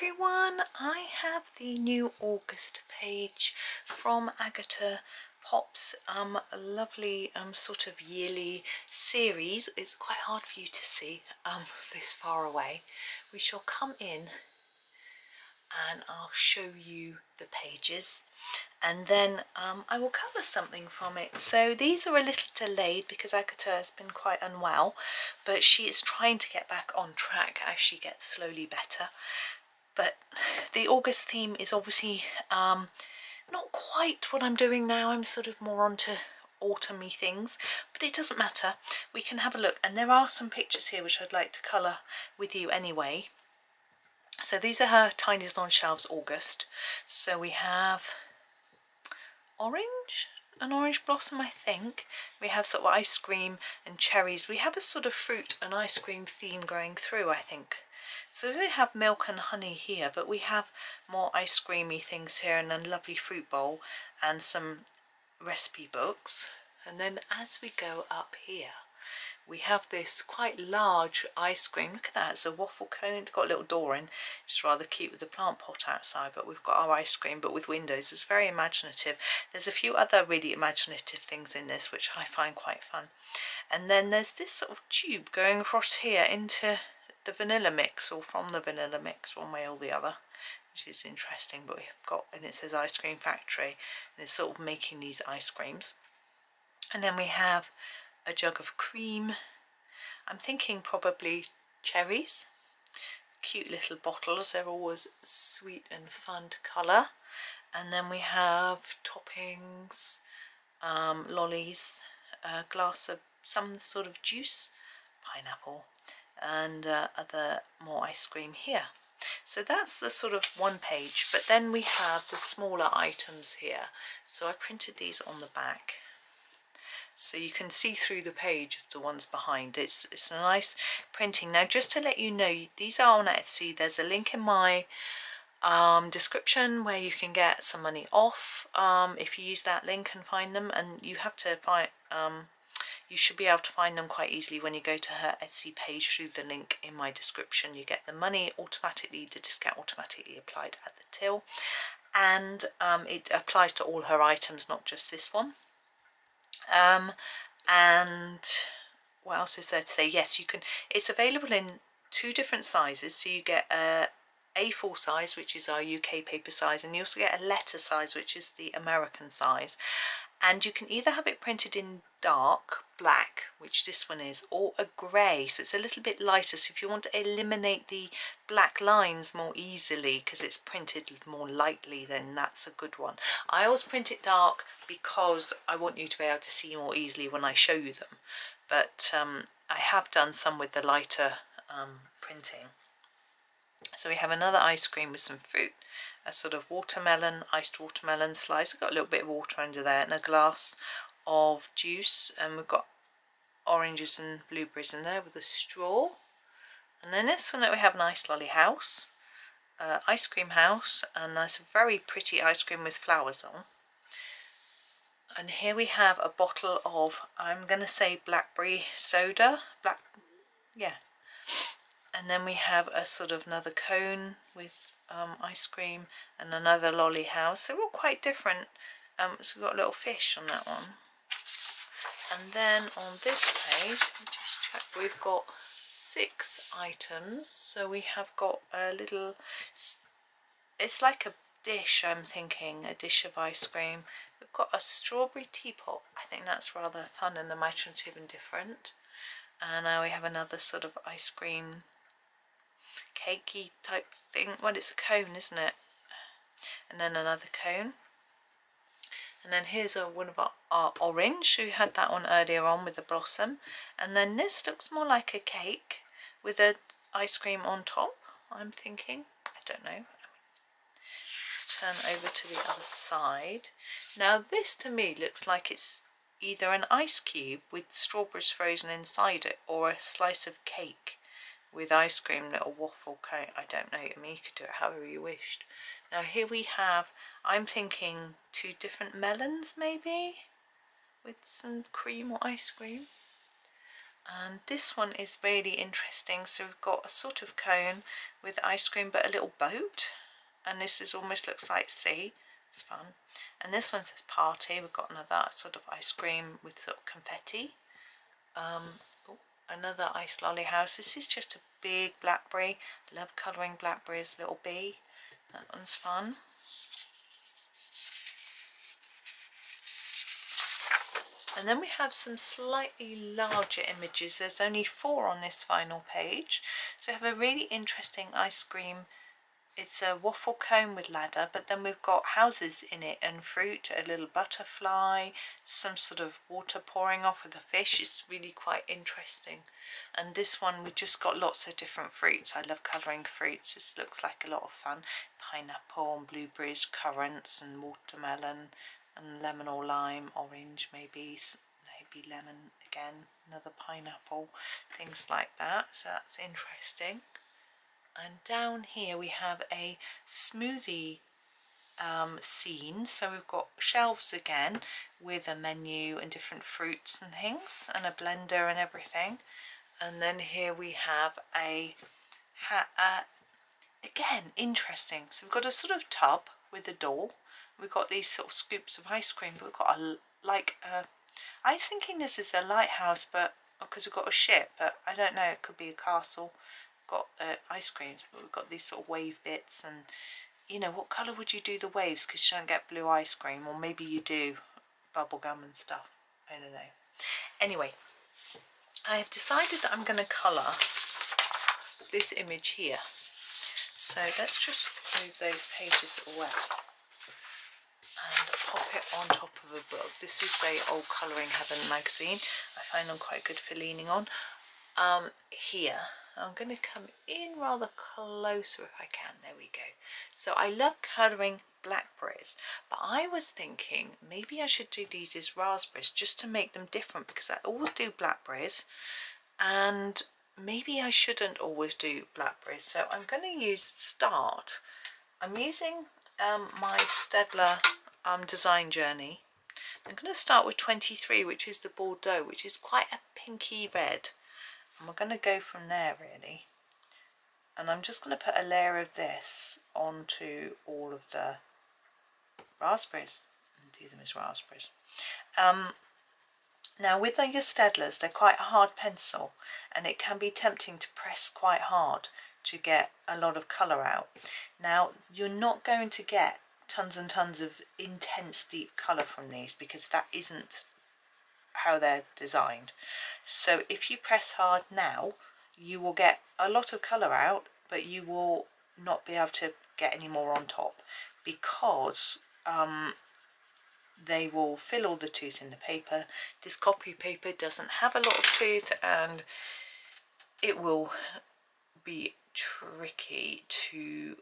everyone, I have the new August page from Agotapop's lovely sort of yearly series. It's quite hard for you to see this far away. We shall come in and I'll show you the pages, and then I will cover something from it. So these are a little delayed because Agata has been quite unwell, but she is trying to get back on track as she gets slowly better. But the August theme is obviously not quite what I'm doing now. I'm sort of more onto autumny things, but it doesn't matter. We can have a look, and there are some pictures here which I'd like to colour with you anyway. So these are her Tinies on Shelves August. So we have orange, an orange blossom, I think. We have sort of ice cream and cherries. We have a sort of fruit and ice cream theme going through, I think. So we have milk and honey here, but we have more ice creamy things here, and a lovely fruit bowl and some recipe books. And then as we go up here, we have this quite large ice cream. Look at that, it's a waffle cone. It's got a little door in. It's rather cute with the plant pot outside, but we've got our ice cream, but with windows. It's very imaginative. There's a few other really imaginative things in this, which I find quite fun. And then there's this sort of tube going across here into the vanilla mix, or from the vanilla mix, one way or the other, which is interesting. But we've got, and it says Ice Cream Factory, and it's sort of making these ice creams. And then we have a jug of cream. I'm thinking probably cherries. Cute little bottles, they're always sweet and fun to colour. And then we have toppings, lollies, a glass of some sort of juice, pineapple, and other more ice cream here. So that's the sort of one page, but then we have the smaller items here. So I printed these on the back, so you can see through the page of the ones behind. It's a nice printing. Now, just to let you know, these are on Etsy. There's a link in my description where you can get some money off if you use that link and find them, and you have to find you should be able to find them quite easily when you go to her Etsy page through the link in my description. You get the money automatically, the discount automatically applied at the till, and it applies to all her items, not just this one. And what else is there to say? Yes, you can. It's available in 2 different sizes. So you get a A4 size, which is our UK paper size, and you also get a letter size, which is the American size. And you can either have it printed in dark black, which this one is, or a grey, so it's a little bit lighter. So if you want to eliminate the black lines more easily because it's printed more lightly, then that's a good one. I always print it dark because I want you to be able to see more easily when I show you them, but I have done some with the lighter printing. So we have another ice cream with some fruit, a sort of watermelon, iced watermelon slice. I've got a little bit of water under there, and a glass of juice, and we've got oranges and blueberries in there with a straw. And then this one that we have, nice lolly house, ice cream house, and that's a very pretty ice cream with flowers on. And here we have a bottle of, I'm going to say blackberry soda, and then we have a sort of another cone with ice cream, and another lolly house. They're all quite different. So we've got a little fish on that one. And then on this page, just check, we've got 6 items. So we have got a little, it's like a dish, I'm thinking, a dish of ice cream. We've got a strawberry teapot. I think that's rather fun and imaginative and different. And now we have another sort of ice cream cakey type thing. Well, it's a cone, isn't it? And then another cone. And then here's one of our orange. We had that one earlier on with the blossom. And then this looks more like a cake with a ice cream on top, I'm thinking. I don't know. Let's turn over to the other side. Now this to me looks like it's either an ice cube with strawberries frozen inside it, or a slice of cake with ice cream, little waffle cone. I don't know. I mean, you could do it however you wished. Now here we have, I'm thinking 2 different melons maybe, with some cream or ice cream. And this one is really interesting. So we've got a sort of cone with ice cream but a little boat, and this is almost looks like sea. It's fun. And this one says party. We've got another sort of ice cream with sort of confetti. Another ice lolly house. This is just a big blackberry. Love colouring blackberries. Little bee. That one's fun. And then we have some slightly larger images. There's only 4 on this final page. So we have a really interesting ice cream. It's a waffle cone with ladder, but then we've got houses in it and fruit, a little butterfly, some sort of water pouring off with a fish. It's really quite interesting. And this one, we just got lots of different fruits. I love colouring fruits. This looks like a lot of fun. Pineapple and blueberries, currants and watermelon and lemon or lime, orange maybe lemon again, another pineapple, things like that. So that's interesting. And down here we have a smoothie scene. So we've got shelves again with a menu and different fruits and things and a blender and everything. And then here we have a again interesting. So we've got a sort of tub with a door. We've got these sort of scoops of ice cream, but we've got I was thinking this is a lighthouse, but because we've got a ship, but I don't know, it could be a castle. Got ice creams, but we've got these sort of wave bits, and you know, what colour would you do the waves, because you don't get blue ice cream, or maybe you do bubblegum and stuff, I don't know. Anyway, I have decided that I'm going to colour this image here, so let's just move those pages away and pop it on top of a book. This is a old Colouring Heaven magazine. I find them quite good for leaning on. Here I'm going to come in rather closer if I can. There we go. So I love colouring blackberries, but I was thinking maybe I should do these as raspberries just to make them different, because I always do blackberries and maybe I shouldn't always do blackberries. So I'm going to use Start. I'm using my Staedtler design journey. I'm going to start with 23, which is the Bordeaux, which is quite a pinky red. And we're going to go from there really. And I'm just going to put a layer of this onto all of the raspberries and do them as raspberries. Now with your Staedtlers, they're quite a hard pencil, and it can be tempting to press quite hard to get a lot of colour out. Now you're not going to get tons and tons of intense deep colour from these, because that isn't how they're designed. So if you press hard now, you will get a lot of colour out, but you will not be able to get any more on top, because they will fill all the tooth in the paper. This copy paper doesn't have a lot of tooth, and it will be tricky to,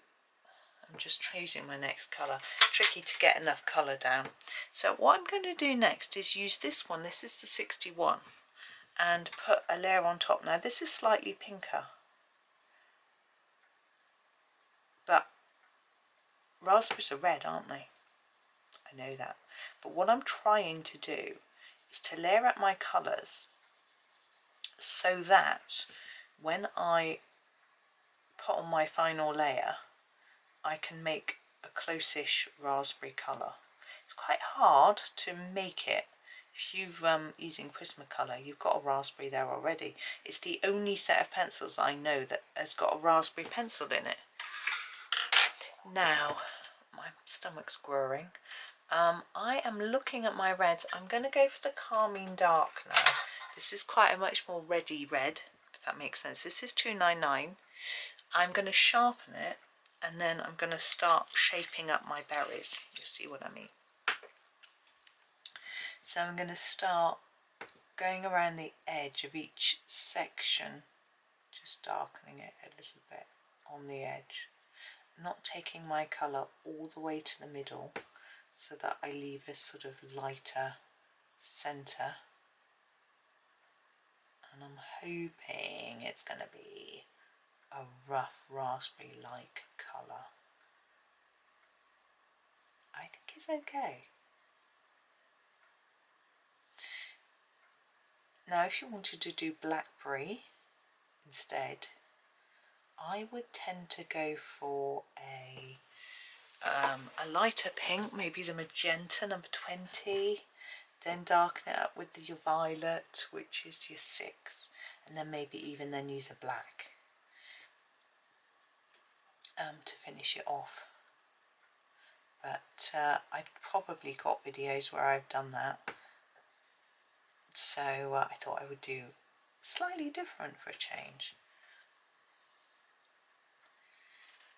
I'm just choosing my next colour, tricky to get enough colour down. So what I'm going to do next is use this one, this is the 61, and put a layer on top. Now this is slightly pinker, but raspberries are red, aren't they? I know that. But what I'm trying to do is to layer up my colours so that when I put on my final layer, I can make a close-ish raspberry colour. It's quite hard to make it. If you've using Prismacolor, you've got a raspberry there already. It's the only set of pencils I know that has got a raspberry pencil in it. Now, my stomach's growling. I am looking at my reds. I'm going to go for the Calming Dark now. This is quite a much more reddy red, if that makes sense. This is 299. I'm going to sharpen it, and then I'm going to start shaping up my berries. You'll see what I mean. So I'm going to start going around the edge of each section, just darkening it a little bit on the edge, not taking my colour all the way to the middle, so that I leave a sort of lighter centre. And I'm hoping it's going to be a rough raspberry-like colour. I think it's okay. Now if you wanted to do blackberry instead, I would tend to go for a lighter pink, maybe the magenta number 20, then darken it up with your violet, which is your 6, and then maybe even then use a black to finish it off. But I've probably got videos where I've done that, so I thought I would do slightly different for a change.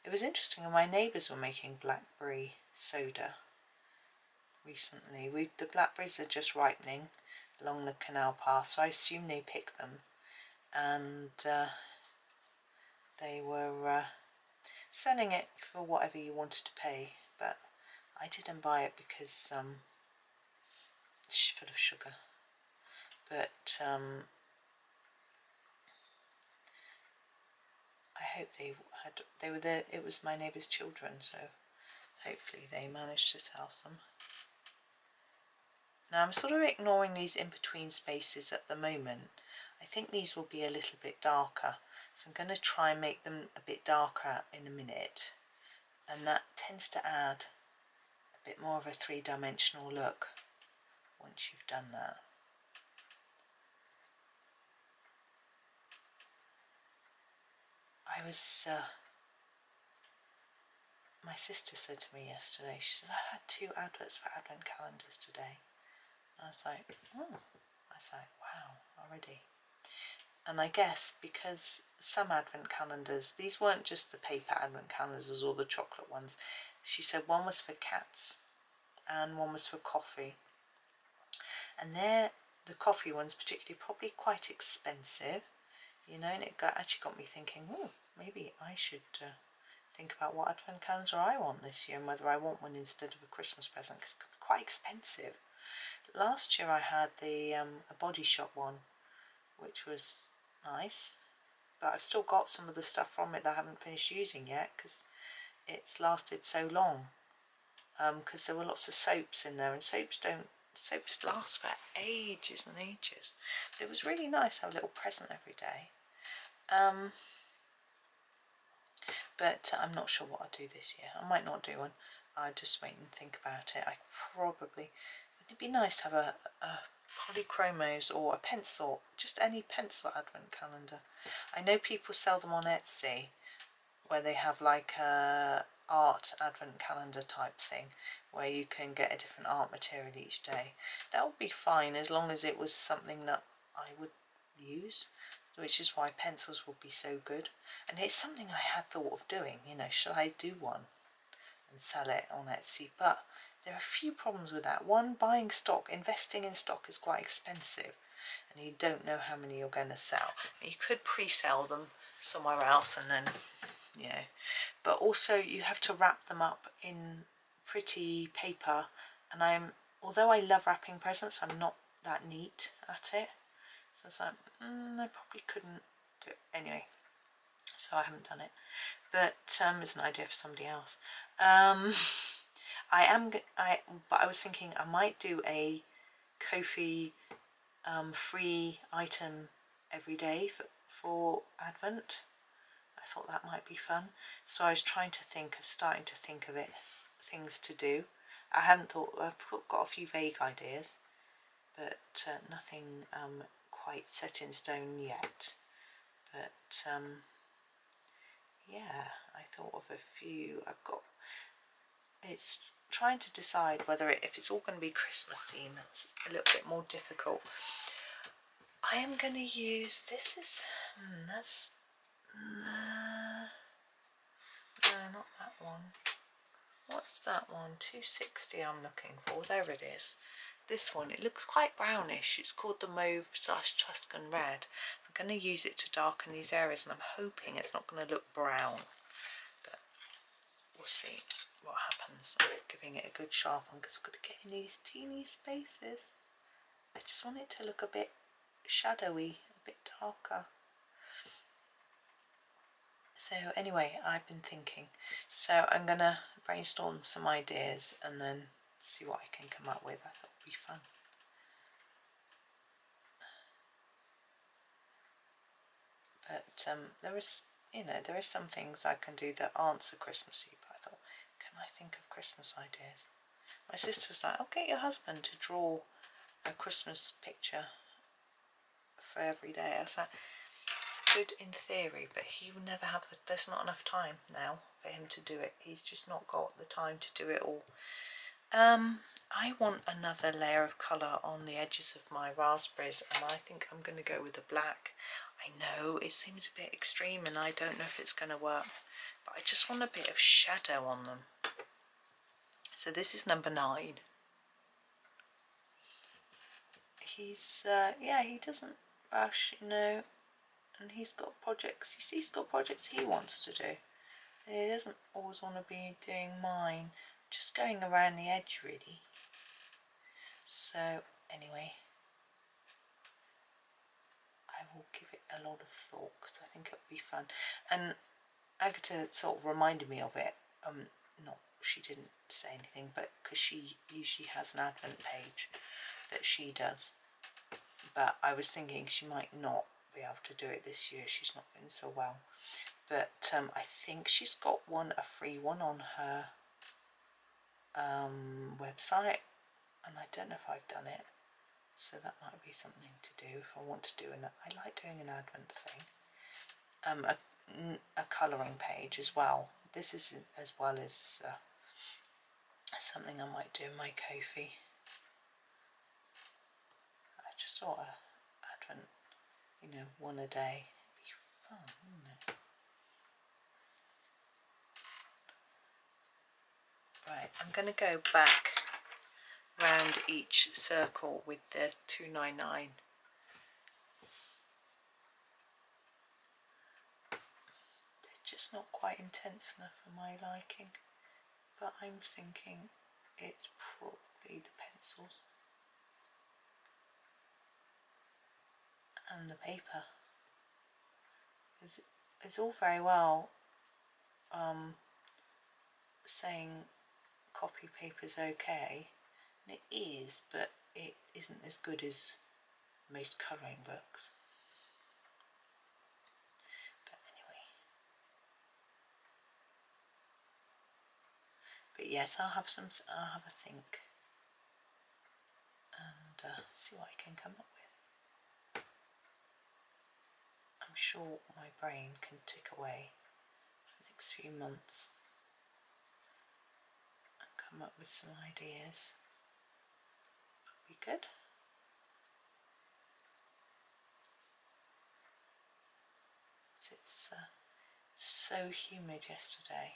It was interesting, and my neighbours were making blackberry soda recently. The blackberries are just ripening along the canal path, so I assume they pick them, and they were selling it for whatever you wanted to pay, but I didn't buy it because it's full of sugar. But I hope they were there. It was my neighbour's children, so hopefully they managed to sell some. Now I'm sort of ignoring these in between spaces at the moment. I think these will be a little bit darker, so I'm going to try and make them a bit darker in a minute, and that tends to add a bit more of a three-dimensional look once you've done that. My sister said to me yesterday, she said, I had 2 adverts for advent calendars today. I was like, oh, wow, already. And I guess because some advent calendars, these weren't just the paper advent calendars or the chocolate ones. She said one was for cats and one was for coffee. And the coffee ones particularly probably quite expensive, you know, and it actually got me thinking, oh, maybe I should think about what advent calendar I want this year and whether I want one instead of a Christmas present, because it could be quite expensive. Last year I had a Body Shop one, which was nice, but I've still got some of the stuff from it that I haven't finished using yet because it's lasted so long, because there were lots of soaps in there, and soaps last for ages and ages. But it was really nice to have a little present every day. But I'm not sure what I'll do this year. I might not do one. I'll just wait and think about it. It'd be nice to have a polychromos or a pencil, just any pencil advent calendar. I know people sell them on Etsy, where they have like a art advent calendar type thing, where you can get a different art material each day. That would be fine as long as it was something that I would use, which is why pencils would be so good. And it's something I had thought of doing, you know, should I do one and sell it on Etsy? But there are a few problems with that. One, buying stock, investing in stock is quite expensive, and you don't know how many you're going to sell. You could pre-sell them somewhere else and then, you know, but also you have to wrap them up in pretty paper, and although I love wrapping presents, I'm not that neat at it. So it's like, I probably couldn't do it anyway, so I haven't done it. But it's an idea for somebody else. But I was thinking I might do a Ko-fi free item every day for Advent. I thought that might be fun. So I was starting to think of things to do. I've got a few vague ideas, but nothing quite set in stone yet. But yeah, I thought of a few. It's trying to decide if it's all going to be Christmas theme. It's a little bit more difficult. I am going to use, that's, no, not that one. What's that one? 260 I'm looking for. There it is. This one, it looks quite brownish. It's called the Mauve / Tuscan Red. I'm going to use it to darken these areas, and I'm hoping it's not going to look brown. But we'll see what happens. I'm giving it a good sharpen because I've got to get in these teeny spaces. I just want it to look a bit shadowy, a bit darker. So anyway, I've been thinking. So I'm going to brainstorm some ideas and then see what I can come up with. I thought it would be fun. But there is, you know, there is some things I can do that aren't so Christmassy. But I thought, can I think of Christmas ideas? My sister was like, I'll get your husband to draw a Christmas picture for every day. I was like, it's good in theory, but he will never have the, there's not enough time now for him to do it. He's just not got the time to do it all. I want another layer of colour on the edges of my raspberries, and I think I'm going to go with the black. I know it seems a bit extreme and I don't know if it's going to work, but I just want a bit of shadow on them. So this is number 9. He's, yeah, he doesn't rush, you know, and he's got projects, you see, he's got projects he wants to do. He doesn't always want to be doing mine, just going around the edge really. So anyway, I will give it a lot of thought because I think it'll be fun. And Agatha sort of reminded me of it. Not, she didn't say anything, but because she usually has an advent page that she does. But I was thinking she might not be able to do it this year. She's not been so well. But I think she's got one, a free one on her website, and I don't know if I've done it. So that might be something to do if I want to do an. I like doing an advent thing. A colouring page as well. This is as well as something I might do in my Ko-fi. I just thought a advent, you know, one a day. It'd be fun, wouldn't it? Right, I'm going to go back round each circle with the 299. They're just not quite intense enough for my liking, but I'm thinking it's probably the pencils and the paper. It's all very well saying copy paper is okay, and it is, but it isn't as good as most colouring books. But anyway, but yes, I'll have a think and see what I can come up with. I'm sure my brain can tick away for the next few months and come up with some ideas. Be good. It's so humid yesterday,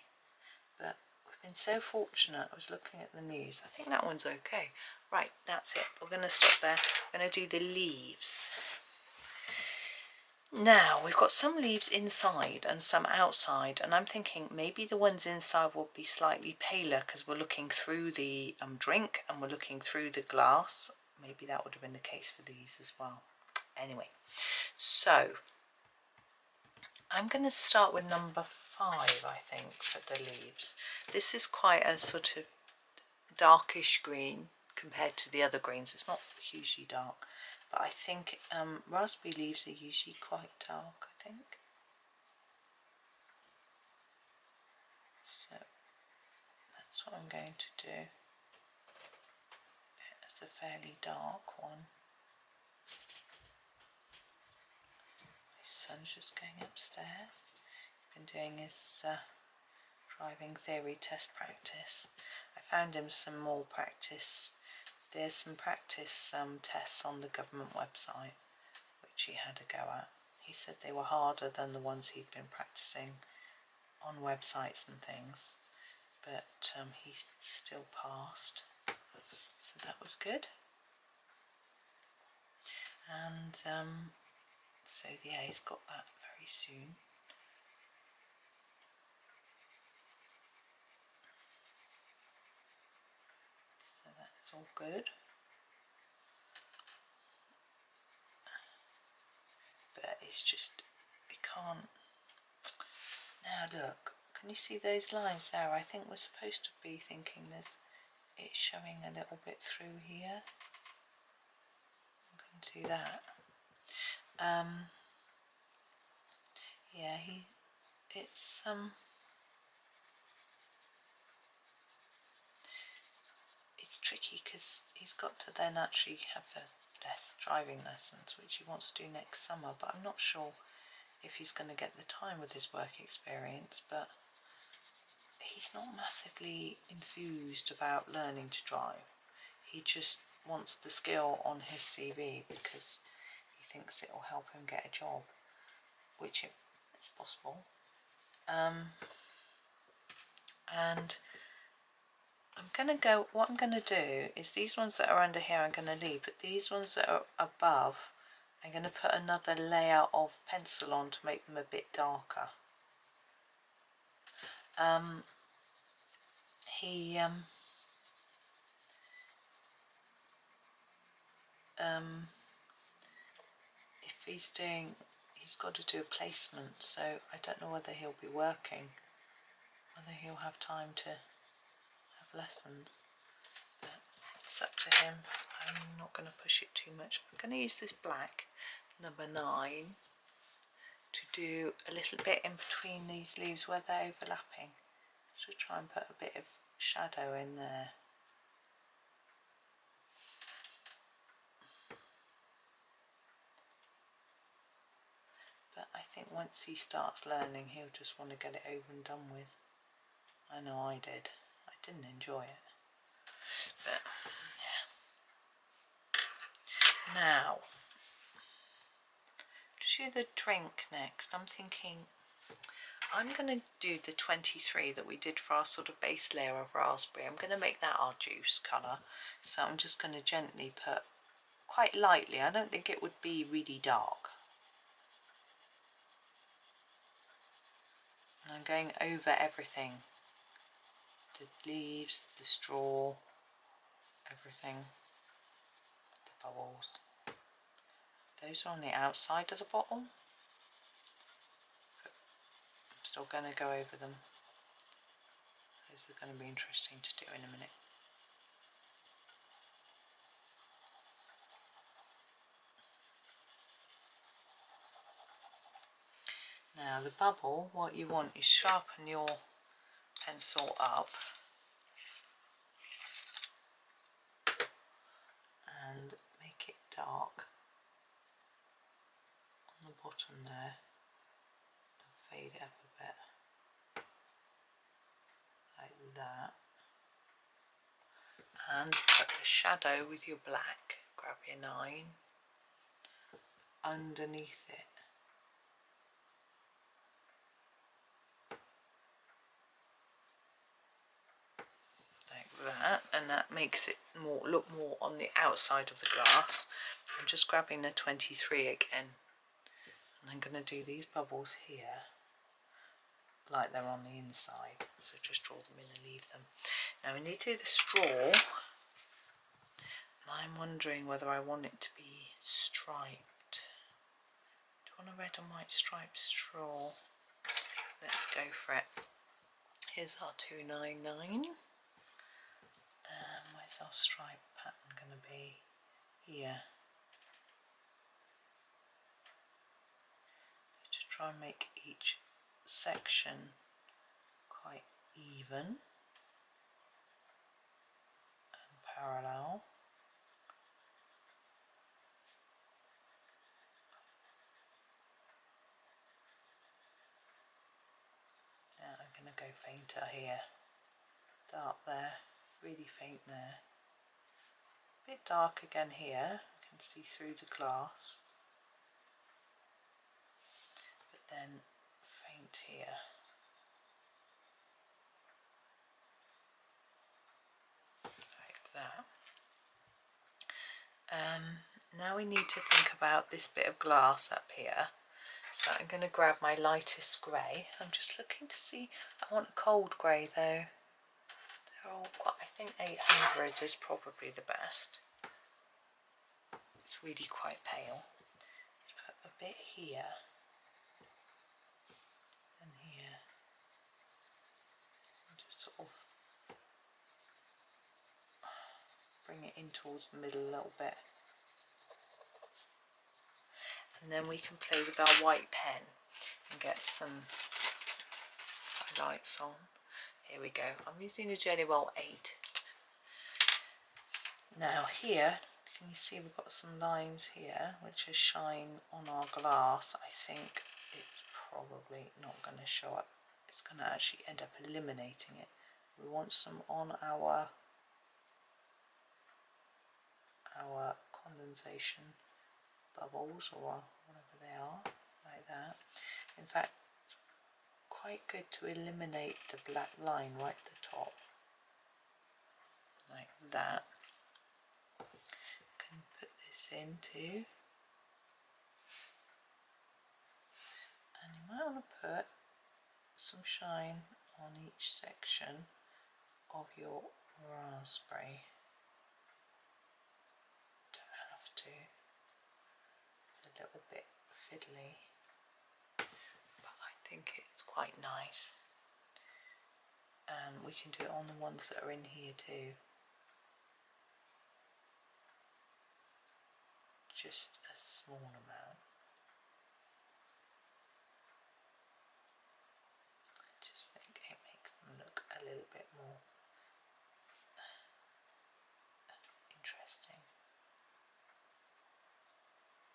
but we've been so fortunate. I was looking at the news. I think that one's okay. Right, that's it. We're going to stop there. We're going to do the leaves. Now, we've got some leaves inside and some outside, and I'm thinking maybe the ones inside will be slightly paler because we're looking through the drink and we're looking through the glass. Maybe that would have been the case for these as well. Anyway, so I'm going to start with number 5, I think, for the leaves. This is quite a sort of darkish green compared to the other greens. It's not hugely dark, but I think raspberry leaves are usually quite dark, I think. So that's what I'm going to do. It's a fairly dark one. Son's just going upstairs. Been doing his driving theory test practice. I found him some more practice. There's some practice tests on the government website which he had a go at. He said they were harder than the ones he'd been practicing on websites and things, but he still passed, so that was good. And so yeah, he's got that very soon. So that's all good. But it's just, it can't. Now look, can you see those lines there? I think we're supposed to be thinking this. It's showing a little bit through here. I'm going to do that. yeah, it's tricky because he's got to then actually have the driving lessons, which he wants to do next summer, but I'm not sure if he's going to get the time with his work experience. But he's not massively enthused about learning to drive. He just wants the skill on his CV because he thinks it will help him get a job, which is possible. And what I'm going to do is these ones that are under here I'm going to leave, but these ones that are above, I'm going to put another layer of pencil on to make them a bit darker. If he's got to do a placement, so I don't know whether he'll be working, whether he'll have time to have lessons. But it's up to him. I'm not going to push it too much. I'm going to use this black, number 9, to do a little bit in between these leaves where they're overlapping. So try and put a bit of shadow in there. But I think once he starts learning, he'll just want to get it over and done with. I know I did. I didn't enjoy it. But, yeah. Now, to do the drink next, I'm thinking I'm going to do the 23 that we did for our sort of base layer of raspberry. I'm going to make that our juice colour. So I'm just going to gently put, quite lightly, I don't think it would be really dark. And I'm going over everything. The leaves, the straw, everything, the bubbles. Those are on the outside of the bottle. But I'm still going to go over them. Those are going to be interesting to do in a minute. Now the bubble, what you want is sharpen your pencil up and make it dark on the bottom there and fade it up a bit like that, and put a shadow with your black. Grab your 9 underneath it. That, and that makes it look more on the outside of the glass. I'm just grabbing the 23 again, and I'm going to do these bubbles here like they're on the inside, so just draw them in and leave them. Now we need to do the straw, and I'm wondering whether I want it to be striped. Do you want a red and white striped straw? Let's go for it. Here's our 299. Where's our stripe pattern going to be? Here. Just try and make each section quite even and parallel. Now I'm going to go fainter here. Dark there, really faint there. A bit dark again here, I can see through the glass. But then faint here. Like that. Now we need to think about this bit of glass up here. So I'm going to grab my lightest grey. I'm just looking to see, I want a cold grey though. They're all quite, I think 800 is probably the best. It's really quite pale. Let's put a bit here and here. And just sort of bring it in towards the middle a little bit. And then we can play with our white pen and get some highlights on. Here we go. I'm using a Jelly Roll 8. Now here, can you see we've got some lines here which are shine on our glass. I think it's probably not going to show up. It's going to actually end up eliminating it. We want some on our condensation bubbles, or whatever they are, like that. In fact, it's quite good to eliminate the black line right at the top, like that. Can put this in too, and you might want to put some shine on each section of your raspberry. Don't have to. It's a little bit fiddly, but I think it's quite nice. And we can do it on the ones that are in here too. Just a small amount. I just think it makes them look a little bit more interesting.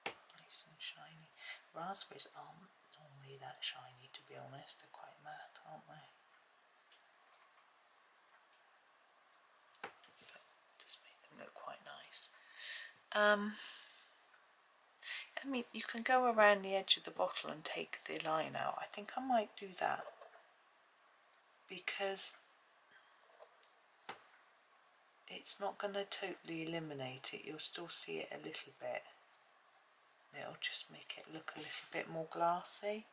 Nice and shiny. Raspberries aren't normally that shiny, to be honest. They're quite matte, aren't they? But just make them look quite nice. I mean, you can go around the edge of the bottle and take the line out. I think I might do that, because it's not going to totally eliminate it. You'll still see it a little bit. It'll just make it look a little bit more glassy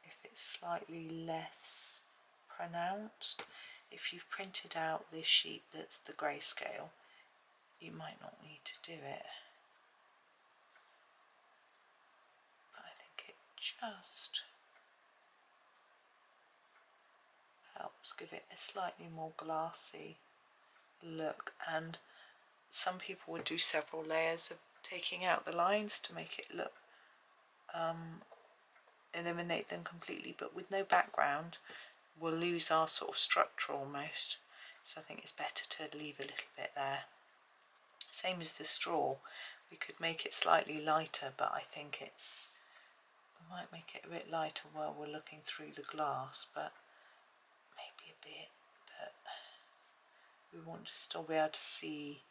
if it's slightly less pronounced. If you've printed out this sheet that's the grayscale, you might not need to do it. But I think it just helps give it a slightly more glassy look. And some people would do several layers of taking out the lines to make it look, eliminate them completely, but with no background we'll lose our sort of structure almost. So I think it's better to leave a little bit there. Same as the straw, we could make it slightly lighter, but I think we might make it a bit lighter while we're looking through the glass, but maybe a bit, but we want to still be able to see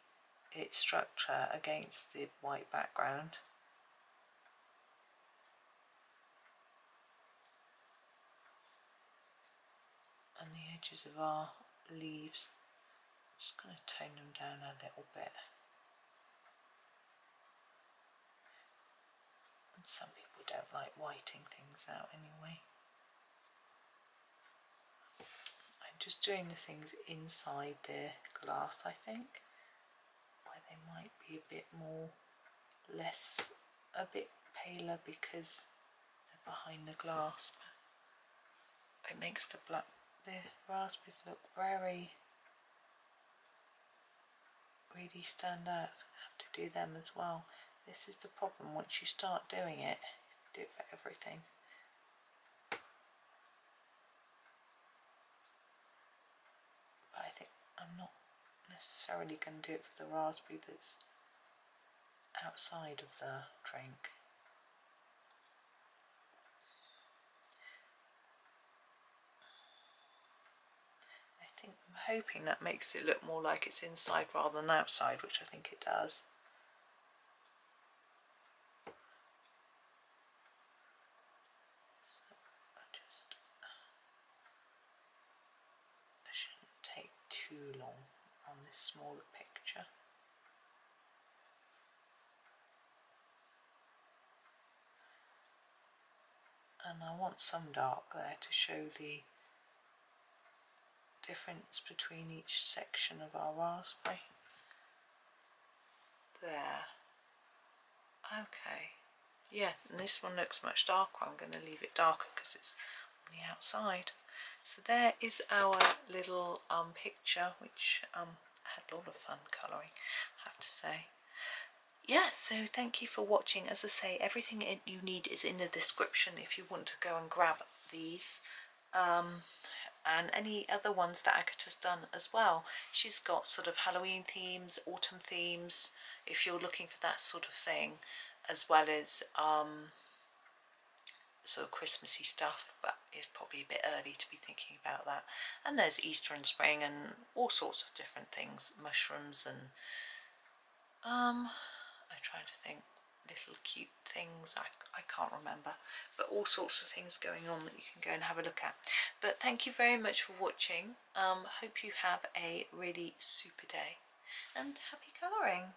its structure against the white background. And the edges of our leaves, I'm just going to tone them down a little bit. And some people don't like whiting things out anyway. I'm just doing the things inside the glass, I think, where they might be a bit more, a bit paler because they're behind the glass. It makes the raspberries look really stand out, so I have to do them as well. This is the problem, once you start doing it, do it for everything. But I think I'm not necessarily going to do it for the raspberry that's outside of the drink. I'm hoping that makes it look more like it's inside rather than outside, which I think it does. So I shouldn't take too long on this smaller picture. And I want some dark there to show the difference between each section of our raspberry. There. Okay. Yeah, and this one looks much darker. I'm going to leave it darker because it's on the outside. So there is our little picture, which I had a lot of fun colouring, I have to say. Yeah, so thank you for watching. As I say, everything you need is in the description if you want to go and grab these, and any other ones that Agata's done as well. She's got sort of Halloween themes, autumn themes, if you're looking for that sort of thing, as well as sort of Christmassy stuff, but it's probably a bit early to be thinking about that. And there's Easter and spring and all sorts of different things, mushrooms and I'm trying to think, little cute things, I can't remember, but all sorts of things going on that you can go and have a look at. But thank you very much for watching. Hope you have a really super day and happy colouring.